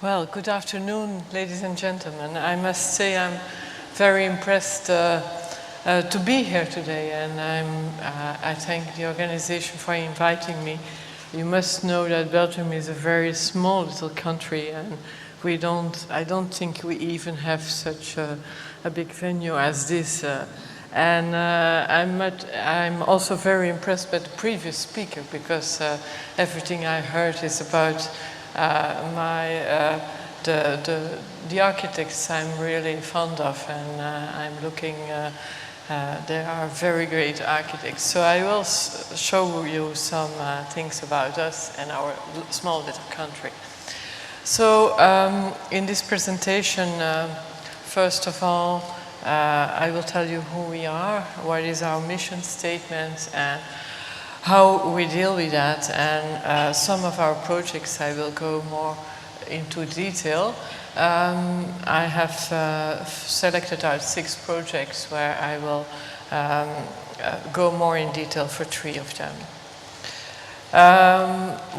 Well, good afternoon, ladies and gentlemen. I must say I'm very impressed to be here today, and I thank the organization for inviting me. You must know that Belgium is a very small little country, and I don't think we even have such a big venue as this. I'm also very impressed by the previous speaker, because everything I heard is about the architects I'm really fond of, and I'm looking. They are very great architects. So I will show you some things about us and our small little country. So in this presentation, first of all, I will tell you who we are, what is our mission statement, and how we deal with that, and some of our projects I will go more into detail. I have selected out 6 projects where I will go more in detail for 3 of them.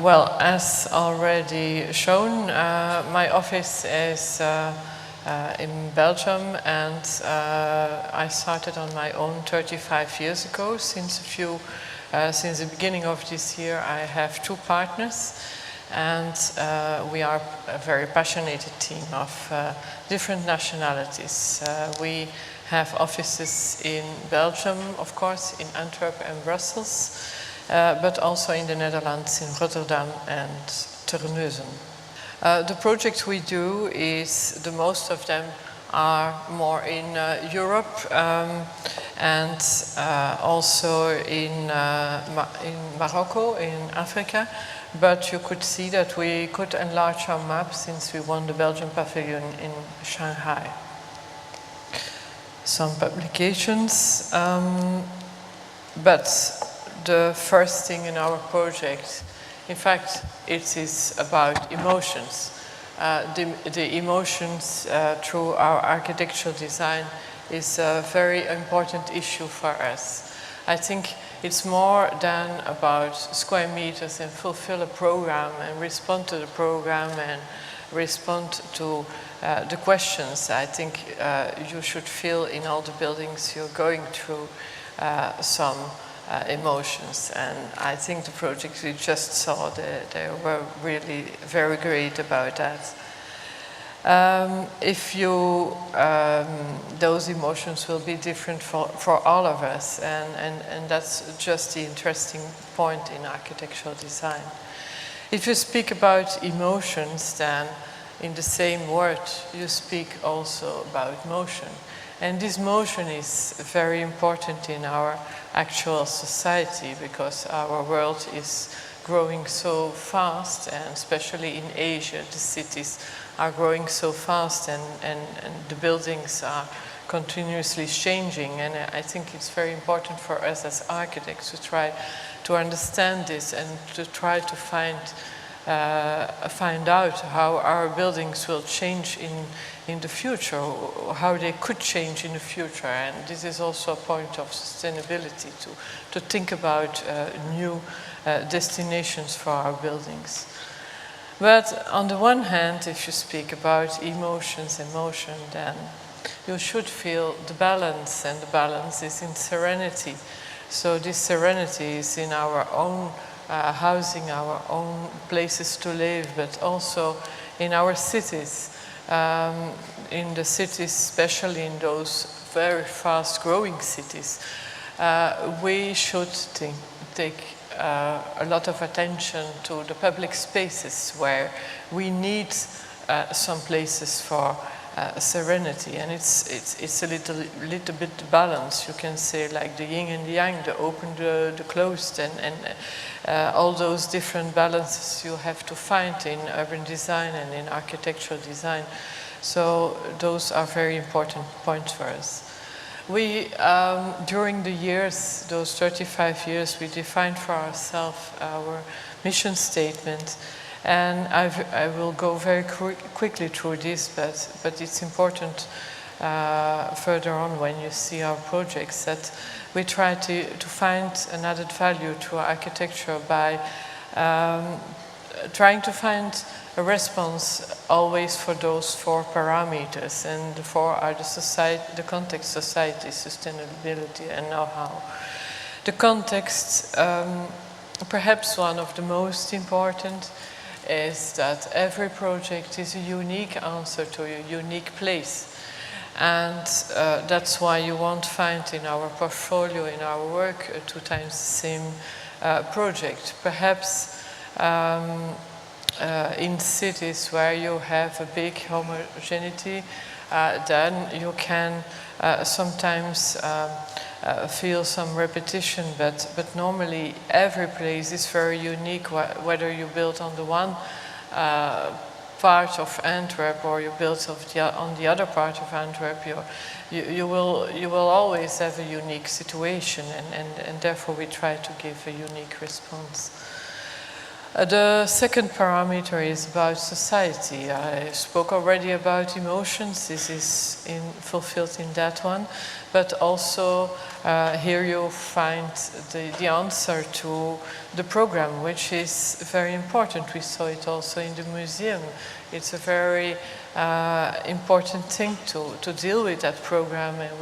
Well, as already shown, my office is in Belgium, and I started on my own 35 years ago. Since the beginning of this year, I have 2 partners, and we are a very passionate team of different nationalities. We have offices in Belgium, of course, in Antwerp and Brussels, but also in the Netherlands, in Rotterdam and Terneuzen. The projects we do is, the most of them are more in Europe, and also in Morocco, in Africa. But you could see that we could enlarge our map since we won the Belgian Pavilion in Shanghai. Some publications, but the first thing in our project, in fact, it is about emotions. The emotions through our architectural design is a very important issue for us. I think it's more than about square meters and fulfill a program and respond to the program and respond to the questions. I think you should feel in all the buildings you're going through some emotions, and I think the projects we just saw, they were really very great about that. Those emotions will be different for all of us, and that's just the interesting point in architectural design. If you speak about emotions, then in the same word you speak also about motion. And this motion is very important in our actual society, because our world is growing so fast, and especially in Asia, the cities are growing so fast, and the buildings are continuously changing. And I think it's very important for us as architects to try to understand this and to try to find out how our buildings will change in the future, how they could change in the future. And this is also a point of sustainability, to think about new destinations for our buildings. But on the one hand, if you speak about emotions and motion, then you should feel the balance, and the balance is in serenity. So this serenity is in our own housing, our own places to live, but also in our cities. In the cities, especially in those very fast-growing cities, we should take a lot of attention to the public spaces, where we need some places for serenity, and it's a little bit balanced. You can say, like the yin and the yang, the open, the closed, and all those different balances you have to find in urban design and in architectural design. So those are very important points for us. We, during the years, those 35 years, we defined for ourselves our mission statement. And I will go very quickly through this, but it's important further on when you see our projects that we try to find an added value to architecture by trying to find a response always for those 4 parameters, and the 4 are the society, the context, society, sustainability, and know-how. The context, perhaps one of the most important, is that every project is a unique answer to a unique place. And that's why you won't find in our portfolio, in our work, 2 times the same project. Perhaps in cities where you have a big homogeneity, then you can sometimes feel some repetition, but normally every place is very unique, whether you build on the one part of Antwerp or you build on the other part of Antwerp, you will always have a unique situation, and therefore we try to give a unique response. The second parameter is about society. I spoke already about emotions. This is fulfilled in that one. But also here you find the answer to the program, which is very important. We saw it also in the museum. It's a very important thing to deal with that program, and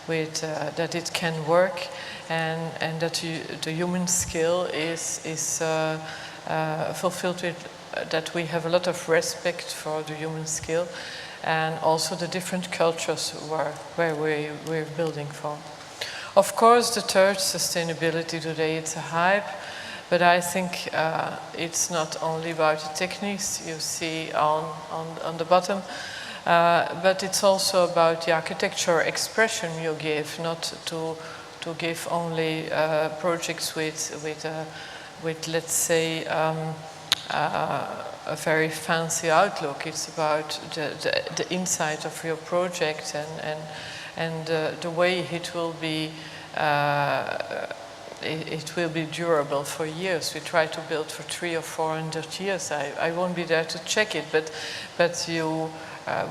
with that it can work, and that the human skill is fulfilled with that we have a lot of respect for the human skill, and also the different cultures where we're building for. Of course, the third, sustainability, today it's a hype, but I think it's not only about the techniques you see on the bottom, but it's also about the architecture expression you give, not to give only projects with let's say a very fancy outlook. It's about the inside of your project and the way it will be durable for years. We try to build for 300 or 400 years. I won't be there to check it, but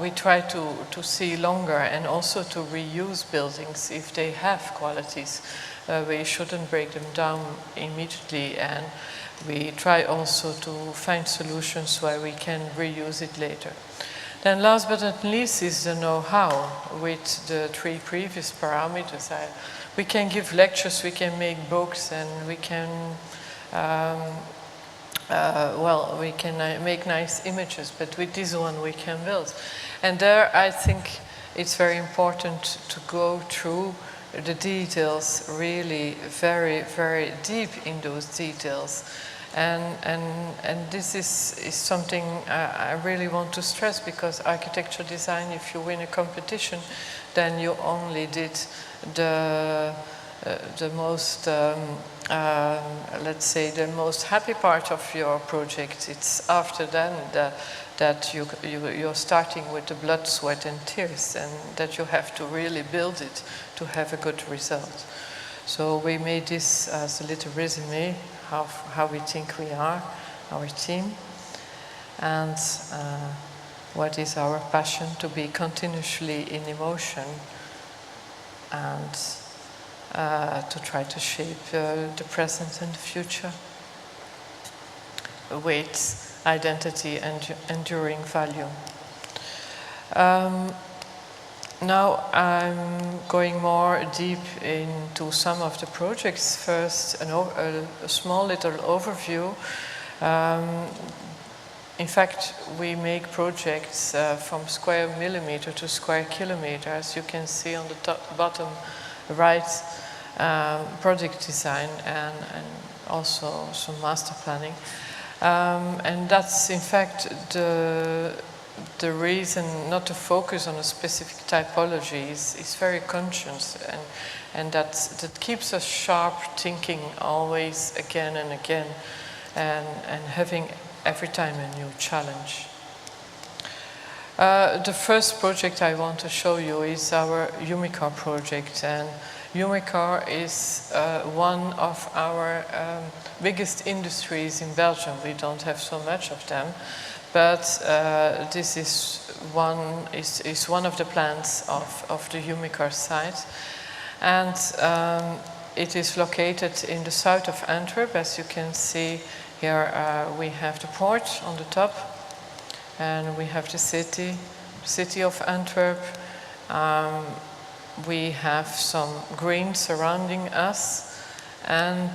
we try to see longer, and also to reuse buildings if they have qualities. We shouldn't break them down immediately, and we try also to find solutions where we can reuse it later. Then last but not least is the know-how. With the 3 previous parameters, we can give lectures, we can make books, and we can we can make nice images, but with this one we can build. And there I think it's very important to go through the details, really very, very deep in those details. And this is something I really want to stress, because architecture design, if you win a competition, then you only did the most, let's say, the most happy part of your project. It's after then that you're starting with the blood, sweat and tears, and that you have to really build it to have a good result. So we made this as a little resume of how we think we are, our team, and what is our passion: to be continuously in emotion, and to try to shape the present and the future with identity and enduring value. Now I'm going more deep into some of the projects. First, a small little overview. In fact, we make projects from square millimeter to square kilometer, as you can see on the bottom right, project design and also some master planning. And that's in fact the reason not to focus on a specific typology is very conscious, and that keeps us sharp, thinking always again and again, and having every time a new challenge. The first project I want to show you is our UMICORE project, and UMICORE is one of our biggest industries in Belgium. We don't have so much of them, but this is one of the plants of the UMICORE site, and it is located in the south of Antwerp, as you can see Here we have the port on the top, and we have the city of Antwerp. We have some green surrounding us, and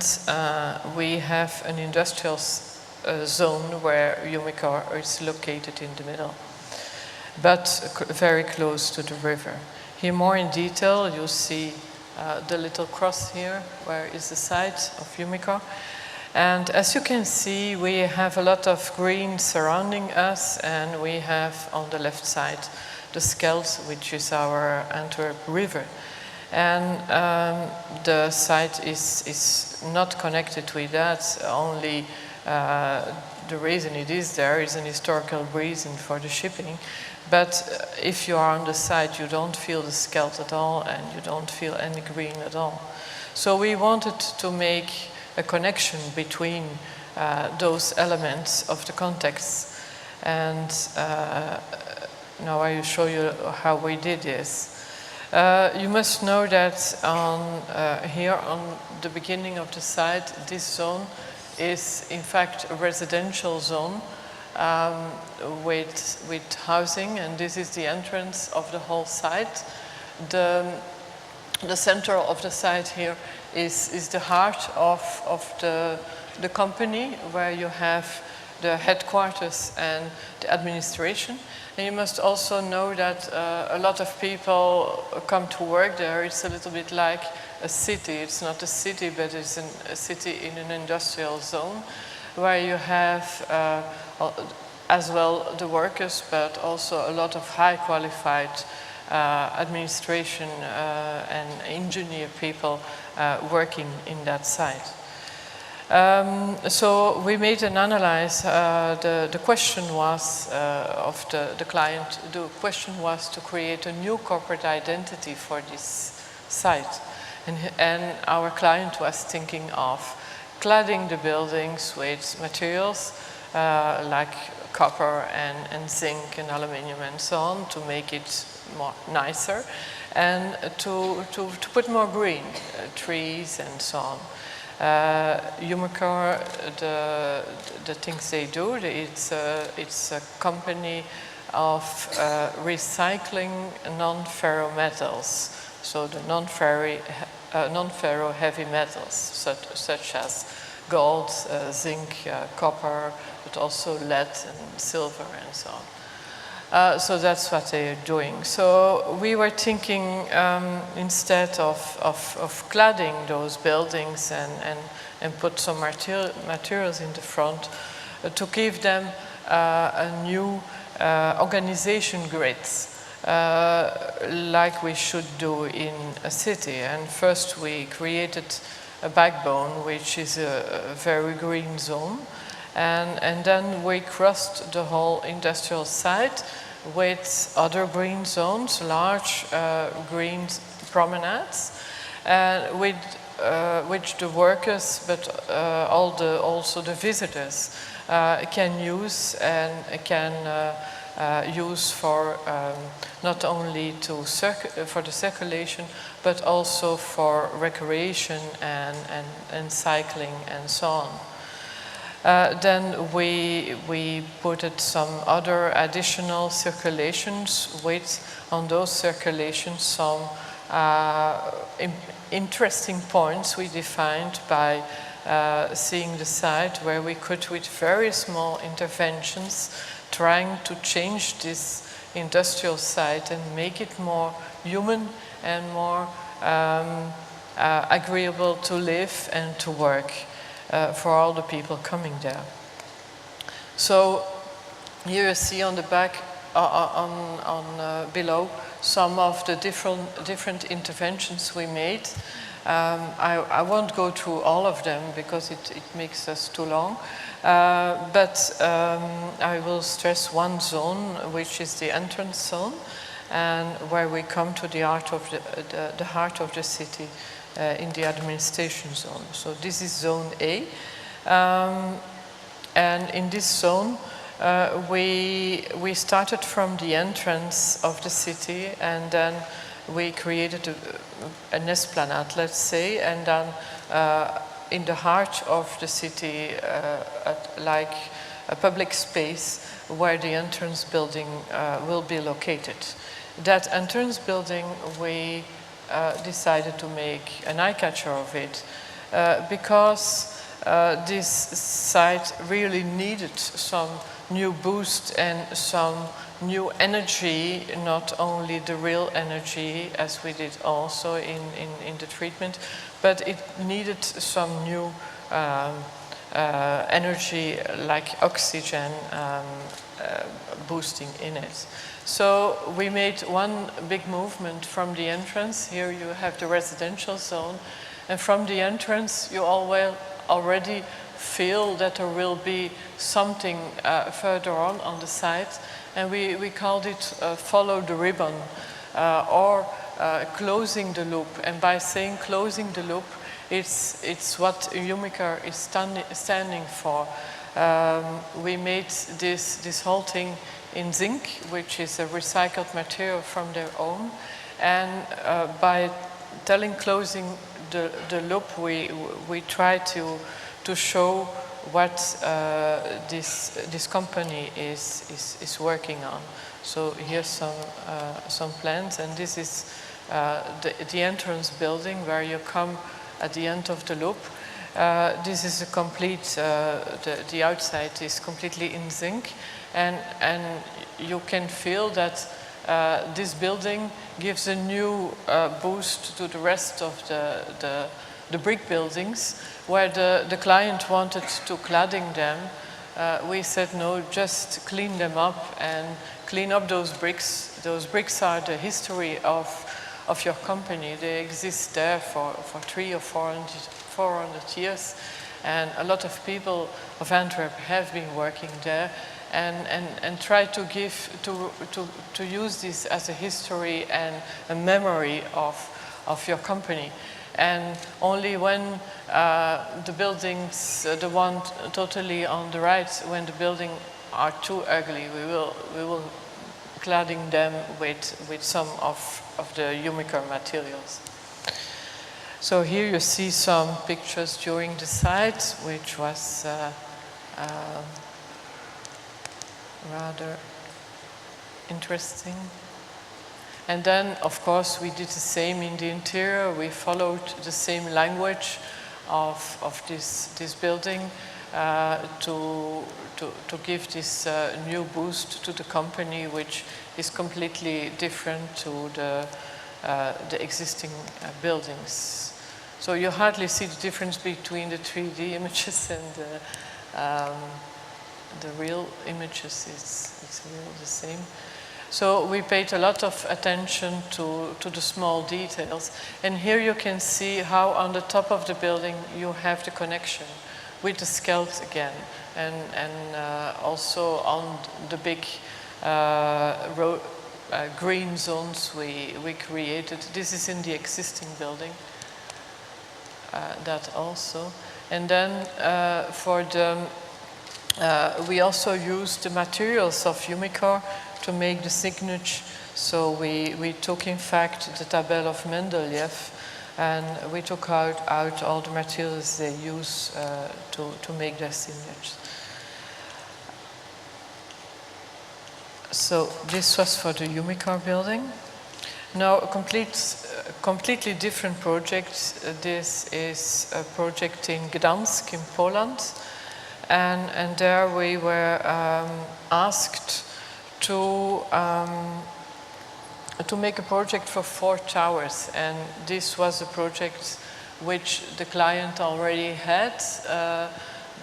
we have an industrial zone where UMICORE is located in the middle, but very close to the river. Here more in detail, you see the little cross here, where is the site of UMICORE. And as you can see, we have a lot of green surrounding us, and we have on the left side the Scheldt, which is our Antwerp river. And the site is not connected with that, only the reason it is there is an historical reason for the shipping. But if you are on the site, you don't feel the Scheldt at all, and you don't feel any green at all. So we wanted to make a connection between those elements of the context. And now I will show you how we did this. You must know that here on the beginning of the site, this zone is in fact a residential zone with housing, and this is the entrance of the whole site. The center of the site here is the heart of the company, where you have the headquarters and the administration. And you must also know that a lot of people come to work there. It's a little bit like a city. It's not a city, but it's a city in an industrial zone, where you have as well the workers, but also a lot of high qualified administration and engineer people working in that site. So we made an analysis. The question was of the client. The question was to create a new corporate identity for this site, and our client was thinking of cladding the buildings with materials like copper and zinc and aluminium and so on, to make it more nicer, and to put more green, trees and so on. UMICORE, the things they do, it's a company of recycling non-ferro metals, so the non-ferro heavy metals, such as gold, zinc, copper, but also lead and silver and so on. So that's what they are doing. So we were thinking instead of cladding those buildings and put some materials in the front, to give them a new organization grids, like we should do in a city. And first we created a backbone, which is a very green zone. And then we crossed the whole industrial site with other green zones, large green promenades, with which the workers, but also the visitors can use, and can use for not only for the circulation, but also for recreation and cycling and so on. Then we put some other additional circulations with, on those circulations, some interesting points we defined by seeing the site, where we could, with very small interventions, trying to change this industrial site and make it more human and more agreeable to live and to work. For all the people coming there. So here you see on the back, below, some of the different interventions we made. I won't go through all of them because it makes us too long. But I will stress one zone, which is the entrance zone, and where we come to the heart of the city. In the administration zone. So this is zone A. And in this zone, we started from the entrance of the city, and then we created an esplanade, let's say, and then in the heart of the city, like a public space where the entrance building will be located. That entrance building, we decided to make an eye-catcher of it because this site really needed some new boost and some new energy, not only the real energy as we did also in the treatment, but it needed some new energy like oxygen boosting in it. So we made one big movement from the entrance. Here you have the residential zone, and from the entrance you already feel that there will be something further on the site, and we called it follow the ribbon or closing the loop. And by saying closing the loop, it's what UMICORE is standing for. We made this whole thing in zinc, which is a recycled material from their own, and by telling closing the loop, we try to show what this company is working on. So here's some plans, and this is the entrance building where you come at the end of the loop. This is a complete, the outside is completely in zinc, and you can feel that this building gives a new boost to the rest of the brick buildings. Where the client wanted to cladding them, we said no, just clean them up and clean up those bricks. Those bricks are the history of your company. They exist there for 300 or 400 years, and a lot of people of Antwerp have been working there, and try to to use this as a history and a memory of your company. And only when the buildings, the one totally on the right, when the building are too ugly, we will cladding them with some of the UMICORE materials. So here you see some pictures during the site, which was rather interesting. And then, of course, we did the same in the interior. We followed the same language of this building to give this new boost to the company, which is completely different to the existing buildings. So you hardly see the difference between the 3D images and the real images. It's really the same. So we paid a lot of attention to the small details. And here you can see how on the top of the building you have the connection with the skelt again. And also on the big green zones we created. This is in the existing building, that also. And then for the, we also used the materials of UMICORE to make the signature. So we took, in fact, the tabel of Mendeleev, and we took out all the materials they use to make their signatures. So this was for the UMICORE building. Now a completely different project. This is a project in Gdansk in Poland, and there we were asked to make a project for 4 towers, and this was a project which the client already had,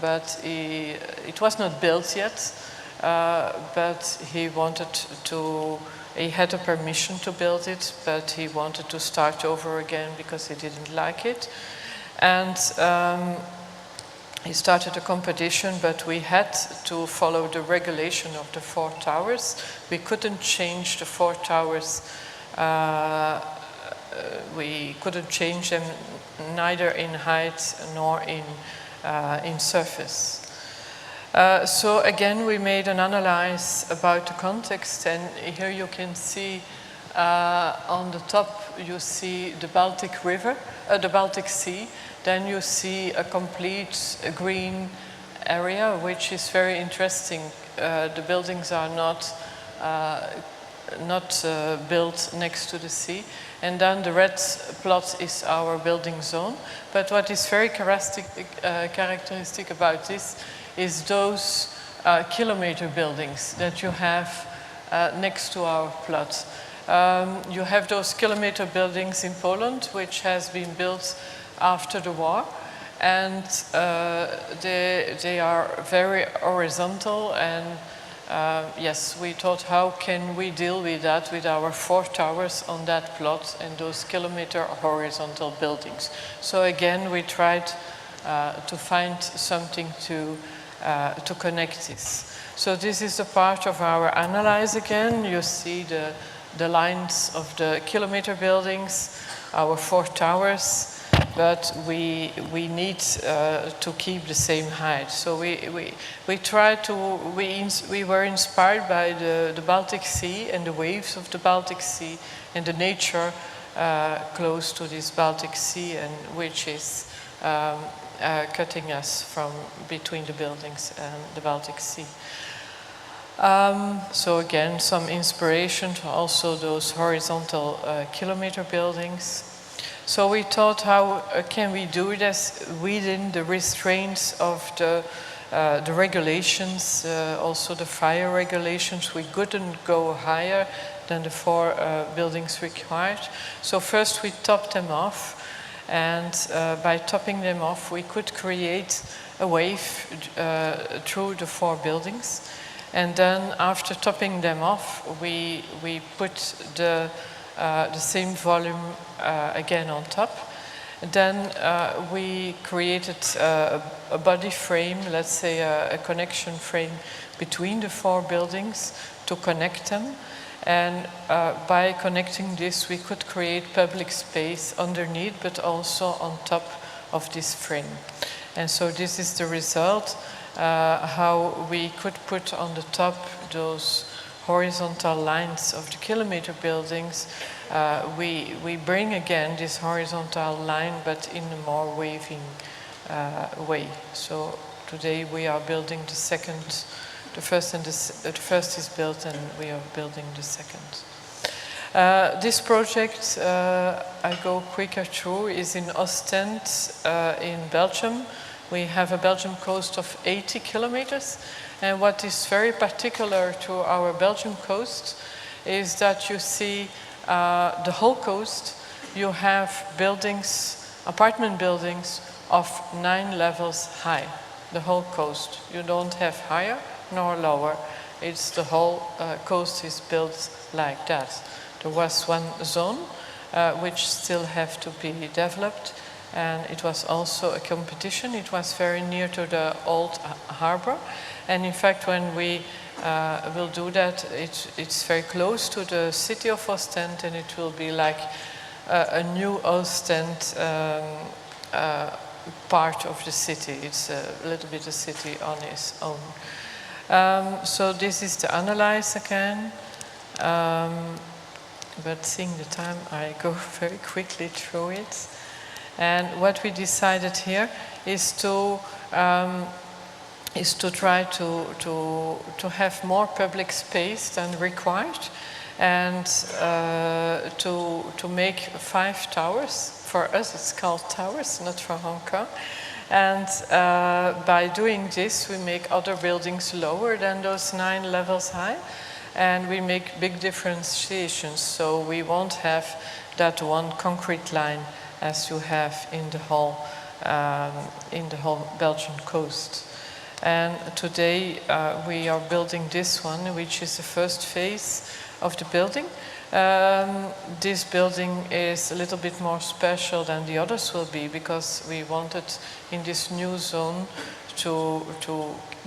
but it was not built yet, but he wanted to, he had a permission to build it, but he wanted to start over again because he didn't like it. And he started a competition, but we had to follow the regulation of the 4 towers. We couldn't change the 4 towers. We couldn't change them neither in height nor in surface. So again, we made an analysis about the context, and here you can see On the top you see the Baltic River, the Baltic Sea. Then you see a complete green area, which is very interesting. The buildings are not built next to the sea. And then the red plot is our building zone. But what is very characteristic about this is those kilometer buildings that you have next to our plot. You have those kilometer buildings in Poland, which has been built after the war. And they are very horizontal, and yes, we thought, how can we deal with that with our 4 towers on that plot and those kilometer horizontal buildings? So again, we tried to find something to connect this. So this is a part of our analyze again. You see the lines of the kilometer buildings, our 4 towers, but we need to keep the same height. So we tried to, we were inspired by the Baltic Sea and the waves of the Baltic Sea and the nature close to this Baltic Sea, and which is cutting us from between the buildings and the Baltic Sea. So again, some inspiration to also those horizontal kilometer buildings. So we thought, how can we do this within the restraints of the regulations, also the fire regulations. We couldn't go higher than the 4 buildings required. So first we topped them off, and by topping them off we could create a wave through the 4 buildings. And then after topping them off, we put the same volume again on top. And then we created a body frame, let's say a connection frame between the 4 buildings to connect them. And by connecting this, we could create public space underneath, but also on top of this frame. And so this is the result, how we could put on the top those horizontal lines of the kilometer buildings. We bring again this horizontal line, but in a more waving way. So today we are building the second. The first is built, and we are building the second. This project, I go quicker through, is in Ostend in Belgium. We have a Belgian coast of 80 kilometers. And what is very particular to our Belgian coast is that you see the whole coast. You have buildings, apartment buildings of 9 levels high, the whole coast. You don't have higher nor lower. It's the whole coast is built like that. There was one zone which still have to be developed, and it was also a competition. It was very near to the old harbor, and in fact when we will do that, it's very close to the city of Ostend, and it will be like a new Ostend part of the city. It's a little bit a city on its own. So this is the analyze again, but seeing the time, I go very quickly through it. And what we decided here is to try to have more public space than required, and to make 5 towers. For us, it's called towers, not for Hong Kong. And by doing this, we make other buildings lower than those 9 levels high, and we make big differentiations. So we won't have that one concrete line as you have in the whole Belgian coast. And today we are building this one, which is the first phase of the building. This building is a little bit more special than the others will be, because we wanted in this new zone to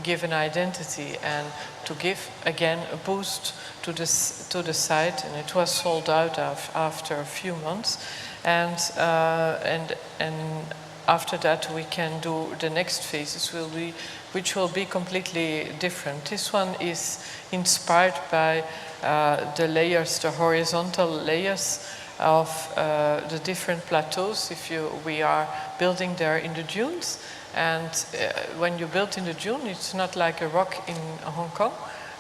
give an identity and to give again a boost to the site, and it was sold out after a few months. And after that we can do the next phases which will be completely different. This one is inspired by the layers, the horizontal layers of the different plateaus. We are building there in the dunes, and when you build in the dune, it's not like a rock in Hong Kong.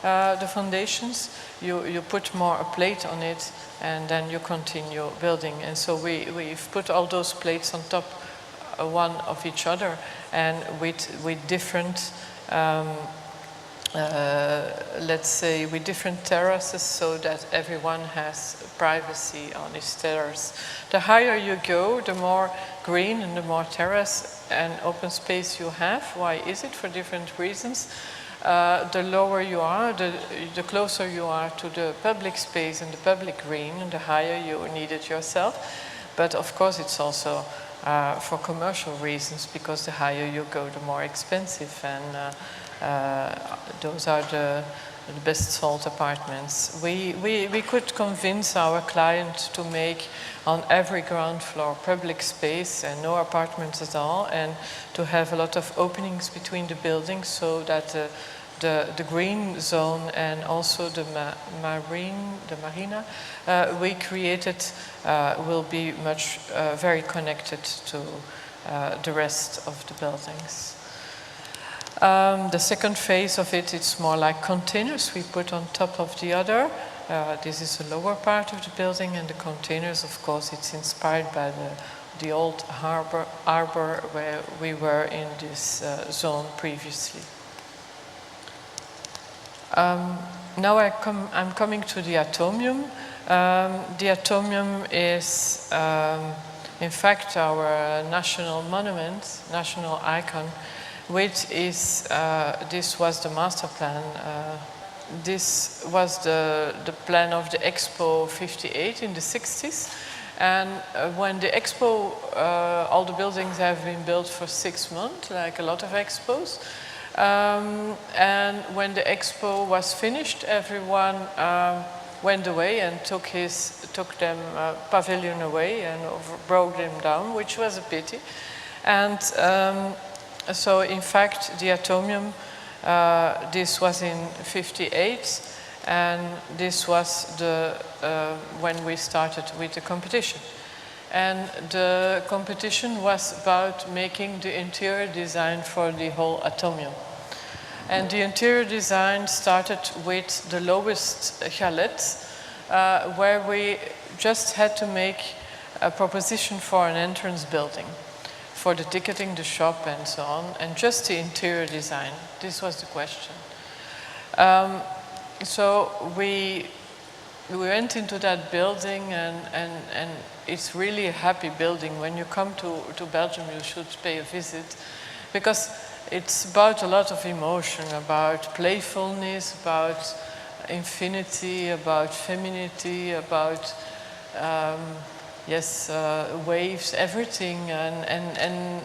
The foundations, you put more a plate on it, and then you continue building. And so we've put all those plates on top one of each other, and with different let's say with different terraces, so that everyone has privacy on his terrace. The higher you go, the more green and the more terrace and open space you have. Why is it? For different reasons. The lower you are, the closer you are to the public space and the public green, and the higher you need it yourself. But of course it's also for commercial reasons, because the higher you go, the more expensive, and those are the best sold apartments. We could convince our client to make on every ground floor public space and no apartments at all, and to have a lot of openings between the buildings, so that the green zone and also the marina we created will be very connected to the rest of the buildings. The second phase of it, it's more like containers we put on top of the other. This is the lower part of the building, and the containers, of course, it's inspired by the old harbor where we were in this zone previously. Now I'm coming to the ATOMIUM. The ATOMIUM is, in fact, our national monument, national icon, which is, this was the master plan. This was the plan of the EXPO 58 in the 60s. And when the EXPO, all the buildings have been built for 6 months, like a lot of EXPOs. And when the EXPO was finished, everyone went away and took them pavilion away and broke them down, which was a pity. And so in fact, the ATOMIUM, this was in 58, and this was when we started with the competition. And the competition was about making the interior design for the whole ATOMIUM. And the interior design started with the lowest chalet, where we just had to make a proposition for an entrance building, for the ticketing, the shop, and so on, and just the interior design. This was the question. So we went into that building, and it's really a happy building. When you come to Belgium, you should pay a visit, because it's about a lot of emotion, about playfulness, about infinity, about femininity, about waves, everything. And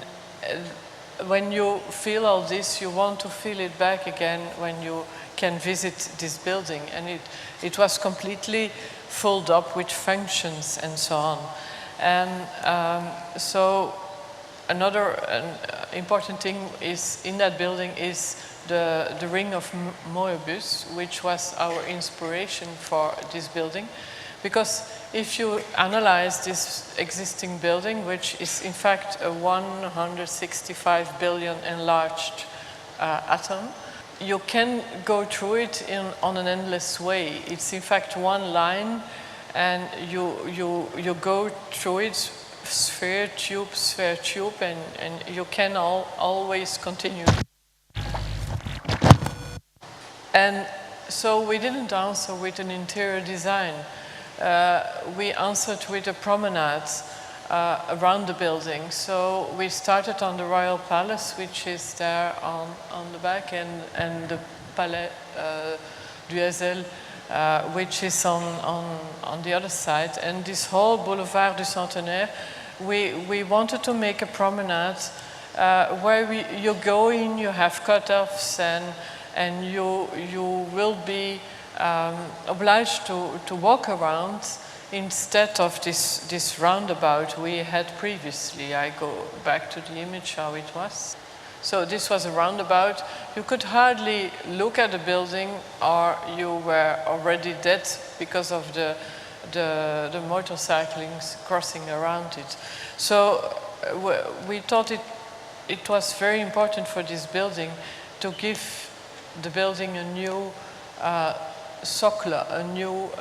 when you feel all this, you want to feel it back again when you can visit this building. And it was completely filled up with functions and so on. And so another important thing is in that building is the ring of Moebius, which was our inspiration for this building. Because if you analyze this existing building, which is in fact a 165 billion enlarged atom, you can go through it on an endless way. It's in fact one line, and you go through it, sphere, tube, and you can always continue. And so we didn't answer with an interior design. We answered with a promenade around the building. So we started on the Royal Palace, which is there on the back, and the Palais du Heysel, which is on the other side. And this whole Boulevard du Centenaire, we wanted to make a promenade where you go in, you have cutoffs, and you will be obliged to walk around instead of this roundabout we had previously. I go back to the image how it was. So this was a roundabout. You could hardly look at the building or you were already dead because of the motorcyclings crossing around it. So we thought it was very important for this building to give the building a new a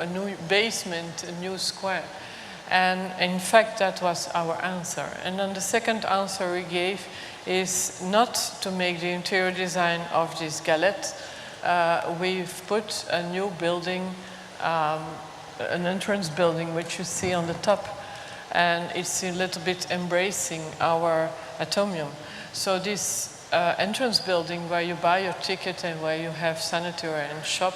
new basement, a new square. And in fact, that was our answer. And then the second answer we gave is not to make the interior design of this galette. We've put a new building, an entrance building, which you see on the top. And it's a little bit embracing our ATOMIUM. So this entrance building where you buy your ticket and where you have sanitary and shop,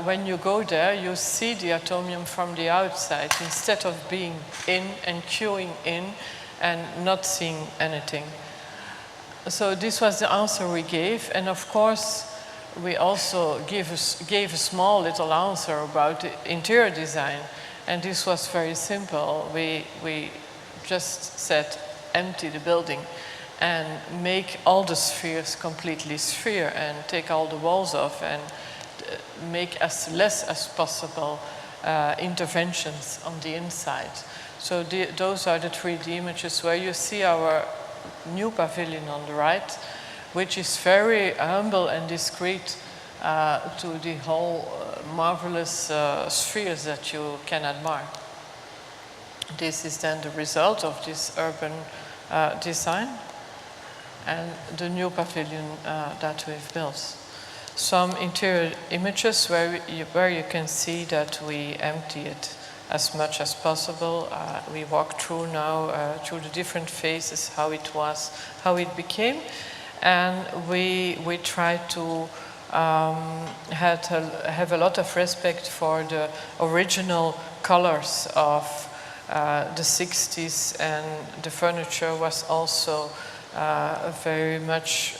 when you go there, you see the ATOMIUM from the outside instead of being in and queuing in and not seeing anything. So this was the answer we gave, and of course we also gave a small little answer about the interior design, and this was very simple. We just said empty the building and make all the spheres completely sphere and take all the walls off and make as less as possible interventions on the inside. So those are the 3D images where you see our new pavilion on the right, which is very humble and discreet to the whole marvelous spheres that you can admire. This is then the result of this urban design and the new pavilion that we've built. Some interior images where you can see that we empty it as much as possible. We walk through now through the different phases, how it was, how it became, and we try to have a lot of respect for the original colors of the 60s, and the furniture was also very much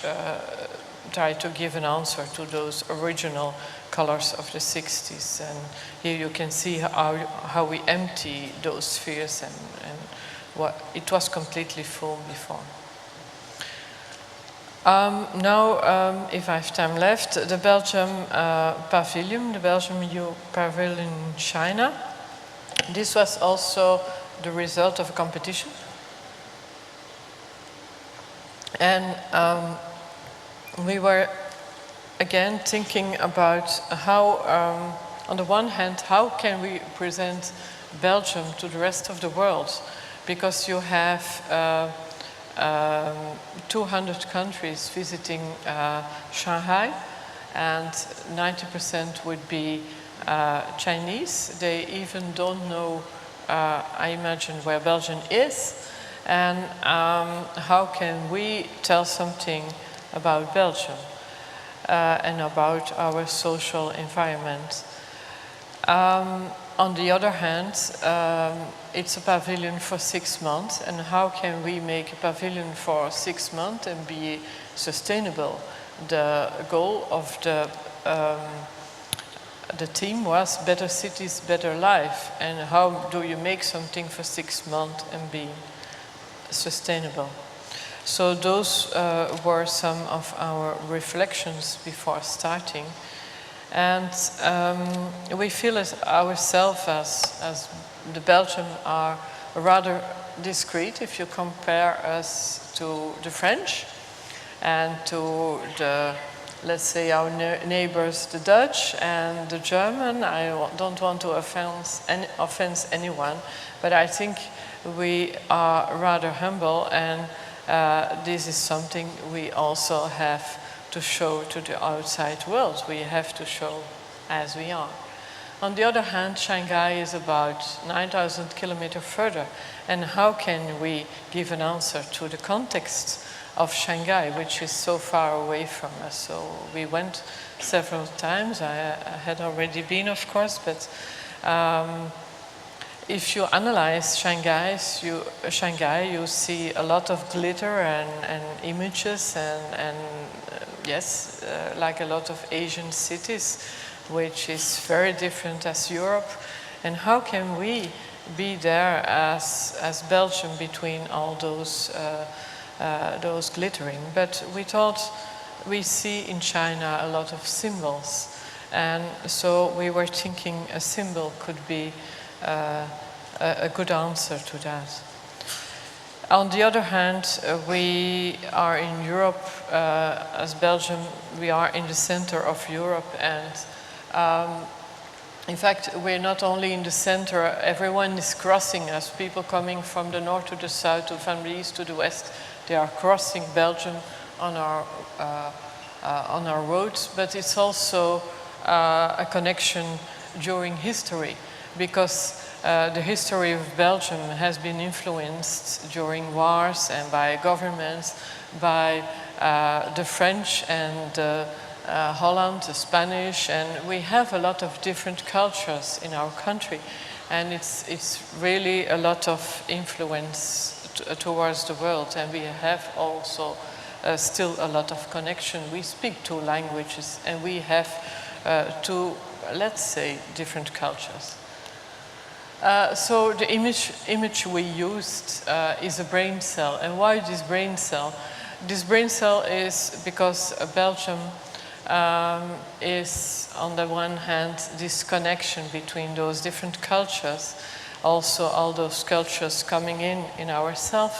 try to give an answer to those original colors of the 60s. And here you can see how we empty those spheres and what it was completely full before. Now, if I have time left, the Belgium pavilion, the Belgium EU pavilion in China. This was also the result of a competition. And we were again thinking about how, on the one hand, how can we present Belgium to the rest of the world? Because you have 200 countries visiting Shanghai, and 90% would be Chinese. They even don't know, I imagine, where Belgium is. And how can we tell something about Belgium and about our social environment? On the other hand, it's a pavilion for 6 months, and how can we make a pavilion for 6 months and be sustainable? The goal of the team was better cities, better life, and how do you make something for 6 months and be sustainable? So those were some of our reflections before starting. And we feel as ourselves as the Belgians are rather discreet if you compare us to the French and to the, let's say, our neighbors, the Dutch and the German. I don't want to offend anyone, but I think we are rather humble, and this is something we also have to show to the outside world. We have to show as we are. On the other hand, Shanghai is about 9,000 kilometers further, and how can we give an answer to the context of Shanghai, which is so far away from us? So we went several times. I had already been, of course, but if you analyze Shanghai, you see a lot of glitter and images and yes, like a lot of Asian cities, which is very different as Europe. And how can we be there as Belgium between all those glittering? But we thought we see in China a lot of symbols, and so we were thinking a symbol could be a good answer to that. On the other hand, we are in Europe, as Belgium, we are in the center of Europe, and in fact, we're not only in the center, everyone is crossing us, people coming from the north to the south, from the east to the west, they are crossing Belgium on our roads, but it's also a connection during history, because the history of Belgium has been influenced during wars and by governments, by the French and Holland, the Spanish, and we have a lot of different cultures in our country, and it's really a lot of influence towards the world, and we have also still a lot of connection. We speak two languages, and we have two, let's say, different cultures. So the image we used is a brain cell. And why this brain cell? This brain cell is because Belgium is, on the one hand, this connection between those different cultures, also all those cultures coming in ourselves,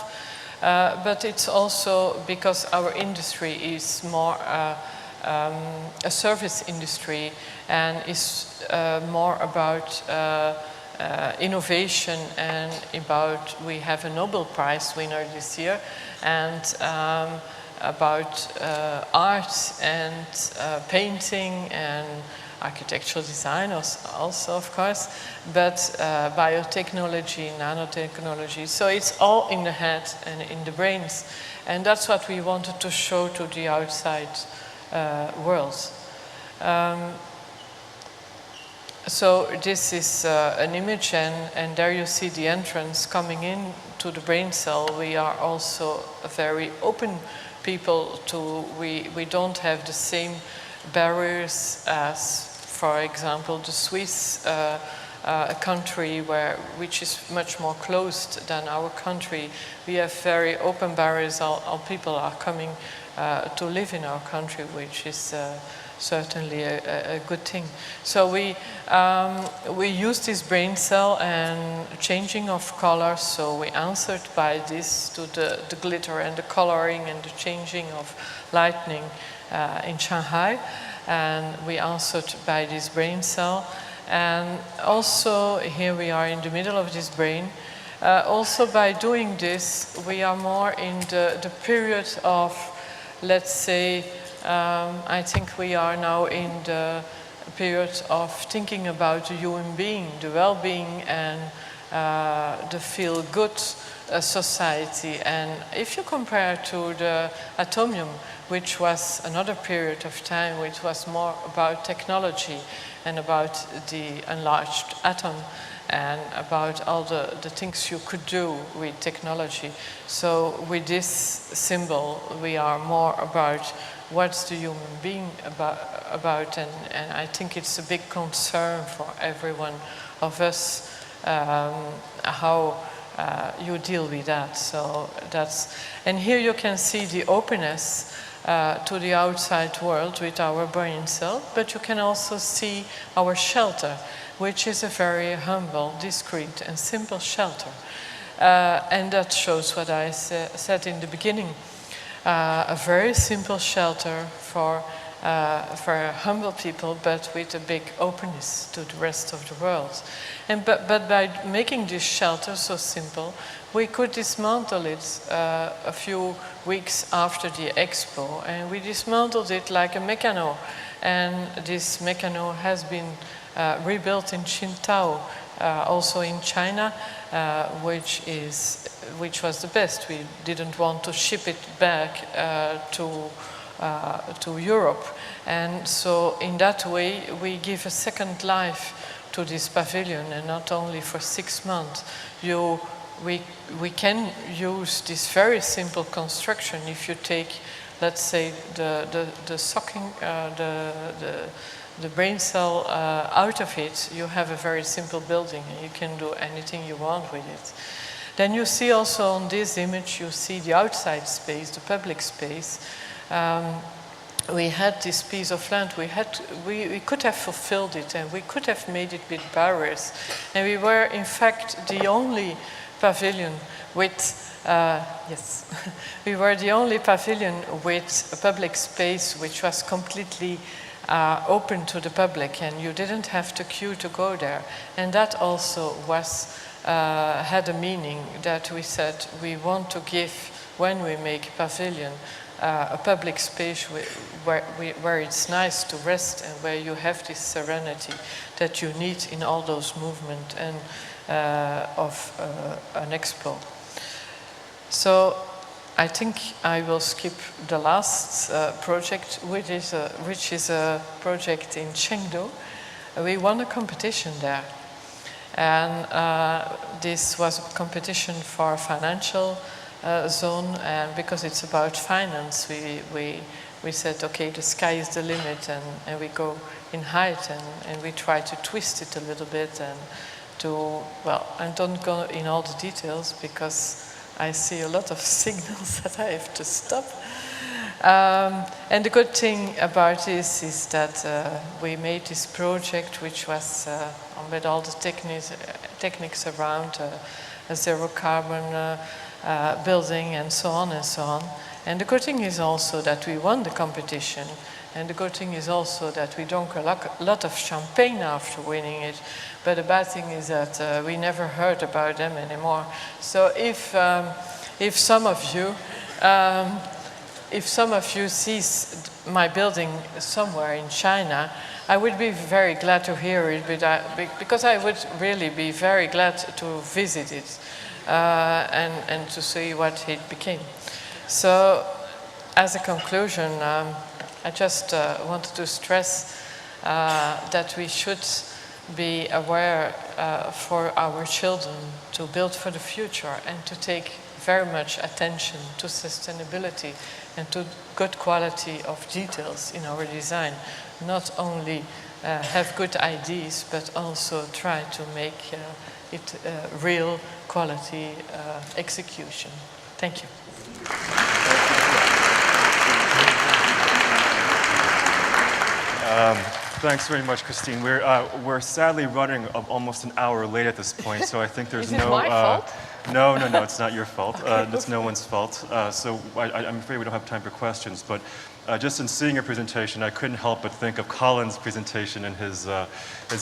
but it's also because our industry is more a service industry and is more about innovation, and about, we have a Nobel Prize winner this year, and about art and painting and architectural design also, of course, but biotechnology, nanotechnology. So it's all in the head and in the brains, and that's what we wanted to show to the outside world. So this is an image, and there you see the entrance coming in to the brain cell. We are also a very open people we don't have the same barriers as, for example, the Swiss country, which is much more closed than our country. We have very open barriers. All people are coming to live in our country, which is certainly a good thing. So we used this brain cell and changing of colors. So we answered by this to the glitter and the coloring and the changing of lightning in Shanghai, and we answered by this brain cell. And also here we are in the middle of this brain. Also by doing this, we are more in the period of, let's say, I think we are now in the period of thinking about the human being, the well-being, and the feel-good society. And if you compare to the ATOMIUM, which was another period of time, which was more about technology and about the enlarged atom and about all the things you could do with technology. So with this symbol, we are more about what's the human being about, and I think it's a big concern for every one of us how you deal with that. So and here you can see the openness to the outside world with our brain cell, but you can also see our shelter, which is a very humble, discreet and simple shelter. And that shows what I said in the beginning. A very simple shelter for humble people, but with a big openness to the rest of the world. But by making this shelter so simple, we could dismantle it a few weeks after the EXPO, and we dismantled it like a meccano. And this meccano has been rebuilt in Qingdao, also in China, which was the best. We didn't want to ship it back to Europe, and so in that way we give a second life to this pavilion, and not only for 6 months. We can use this very simple construction. If you take, let's say, the the brain cell, out of it, you have a very simple building, and you can do anything you want with it. Then you see also on this image, you see the outside space, the public space. We had this piece of land, we could have fulfilled it, and we could have made it with barriers. And we were, in fact, the only pavilion with, yes, we were the only pavilion with a public space which was completely open to the public, and you didn't have to queue to go there. And that also was, had a meaning that we said we want to give, when we make a pavilion, a public space where it's nice to rest and where you have this serenity that you need in all those movements and of an expo. So I think I will skip the last project, which is a project in Chengdu. We won a competition there, and this was a competition for financial zone, and because it's about finance, we said, okay, the sky is the limit, and we go in height, and we try to twist it a little bit, and to, well, I don't go in all the details because I see a lot of signals that I have to stop. And the good thing about this is that we made this project, which was with all the techniques around a zero carbon building and so on and so on. And the good thing is also that we won the competition, and the good thing is also that we drank a lot of champagne after winning it. But the bad thing is that we never heard about them anymore. So if some of you sees my building somewhere in China, I would be very glad to hear it, because I would really be very glad to visit it. And to see what it became. So, as a conclusion, I just wanted to stress that we should be aware for our children to build for the future and to take very much attention to sustainability and to good quality of details in our design. Not only have good ideas, but also try to make it real quality execution. Thank you. Thanks very much, Christine. We're sadly running almost an hour late at this point, so I think there's Is it my fault? No, it's not your fault. It's no one's fault. So I'm afraid we don't have time for questions, but just in seeing your presentation, I couldn't help but think of Colin's presentation and his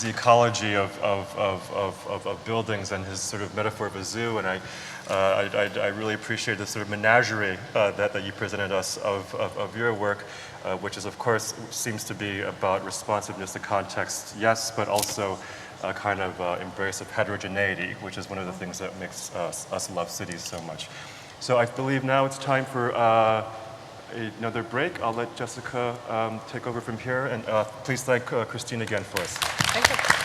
ecology of buildings and his sort of metaphor of a zoo, and I really appreciate the sort of menagerie that you presented us of your work, which is, of course, seems to be about responsiveness to context, yes, but also a kind of embrace of heterogeneity, which is one of the things that makes us love cities so much. So I believe now it's time for another break. I'll let Jessica take over from here, and please thank Christine again for us. Thank you.